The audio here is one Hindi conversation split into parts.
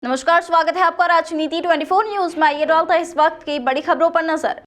नमस्कार, स्वागत है आपका राजनीति 24 न्यूज में। ये डालता है इस वक्त की बड़ी खबरों पर नजर।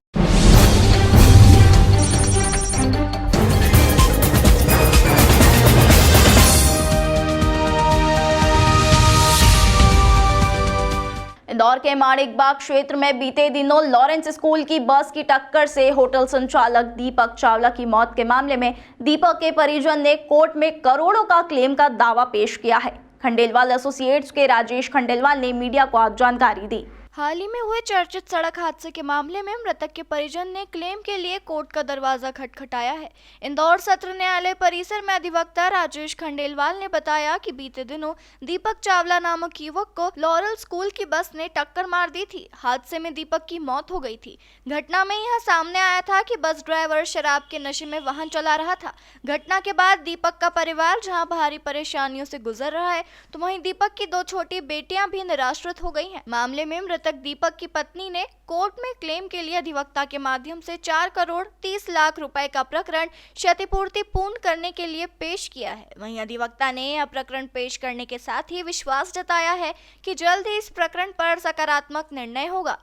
इंदौर के माणिक बाग क्षेत्र में बीते दिनों लॉरेंस स्कूल की बस की टक्कर से होटल संचालक दीपक चावला की मौत के मामले में दीपक के परिजन ने कोर्ट में करोड़ों का क्लेम का दावा पेश किया है। खंडेलवाल एसोसिएट्स के राजेश खंडेलवाल ने मीडिया को आज जानकारी दी। हाल ही में हुए चर्चित सड़क हादसे के मामले में मृतक के परिजन ने क्लेम के लिए कोर्ट का दरवाजा खटखटाया है। इंदौर सत्र न्यायालय परिसर में अधिवक्ता राजेश खंडेलवाल ने बताया कि बीते दिनों दीपक चावला नामक युवक को लॉरेल स्कूल की बस ने टक्कर मार दी थी। हादसे में दीपक की मौत हो गई थी। घटना में यह सामने आया था कि बस ड्राइवर शराब के नशे में वाहन चला रहा था। घटना के बाद दीपक का परिवार जहाँ भारी परेशानियों से गुजर रहा है, तो वहीं दीपक की 2 छोटी बेटियां भी निराश्रित हो गई हैं। मामले में मृतक दीपक की पत्नी ने कोर्ट में क्लेम के लिए अधिवक्ता के माध्यम से 4 करोड़ 30 लाख रुपए का प्रकरण क्षतिपूर्ति पूर्ण करने के लिए पेश किया है। वहीं अधिवक्ता ने यह प्रकरण पेश करने के साथ ही विश्वास जताया है कि जल्द ही इस प्रकरण पर सकारात्मक निर्णय होगा।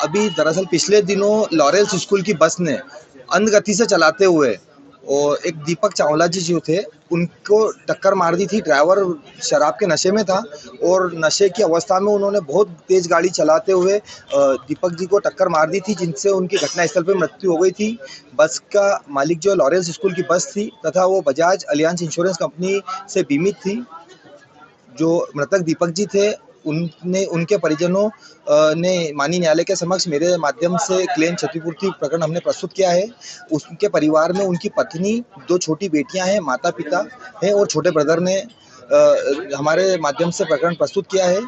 अभी दरअसल पिछले दिनों लॉरेंस स्कूल की बस ने अंध गति से चलाते हुए और एक दीपक चावला जी जो थे उनको टक्कर मार दी थी। ड्राइवर शराब के नशे में था और नशे की अवस्था में उन्होंने बहुत तेज गाड़ी चलाते हुए दीपक जी को टक्कर मार दी थी, जिनसे उनकी घटनास्थल पर मृत्यु हो गई थी। बस का मालिक जो लॉरेंस स्कूल की बस थी तथा वो बजाज अलियांस इंश्योरेंस कंपनी से बीमित थी। जो मृतक दीपक जी थे उनके परिजनों ने माननीय न्यायालय के समक्ष मेरे माध्यम से क्लेम क्षतिपूर्ति प्रकरण हमने प्रस्तुत किया है। उनके परिवार में उनकी पत्नी, 2 छोटी बेटियां हैं, माता पिता हैं और छोटे ब्रदर ने हमारे माध्यम से प्रकरण प्रस्तुत किया है।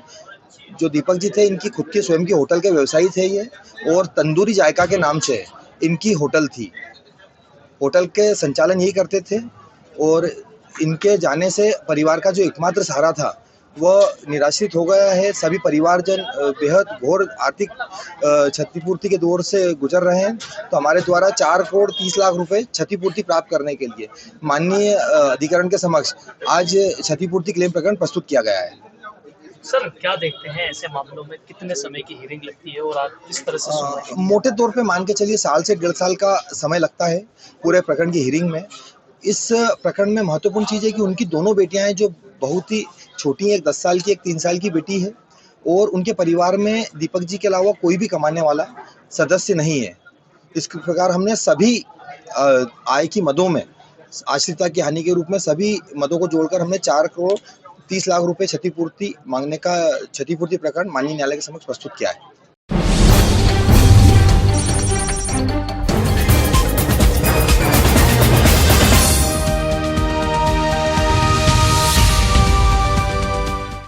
जो दीपक जी थे इनकी खुद की स्वयं की होटल के व्यवसायी थे ये, और तंदूरी जायका के नाम से इनकी होटल थी। होटल के संचालन यही करते थे और इनके जाने से परिवार का जो एकमात्र सहारा था वह निराश्रित हो गया है। सभी परिवारजन बेहद घोर आर्थिक क्षतिपूर्ति के दौर से गुजर रहे हैं। तो हमारे द्वारा 4 करोड़ 30 लाख रुपए क्षतिपूर्ति प्राप्त करने के लिए माननीय अधिकरण के समक्ष आज क्षतिपूर्ति क्लेम प्रकरण प्रस्तुत किया गया है। सर, क्या देखते हैं ऐसे मामलों में कितने समय की हियरिंग लगती है और आप किस तरह से मोटे तौर पे मान के चलिए 1 से 1.5 साल का समय लगता है पूरे प्रकरण की हियरिंग में। इस प्रकरण में महत्वपूर्ण चीज़ है कि उनकी दोनों बेटियां हैं जो बहुत ही छोटी हैं, एक 10 साल की, एक 3 साल की बेटी है, और उनके परिवार में दीपक जी के अलावा कोई भी कमाने वाला सदस्य नहीं है। इस प्रकार हमने सभी आय की मदों में आश्रिता की हानि के रूप में सभी मदों को जोड़कर हमने 4 करोड़ 30 लाख रुपए क्षतिपूर्ति मांगने का क्षतिपूर्ति प्रकरण माननीय न्यायालय के समक्ष प्रस्तुत किया है।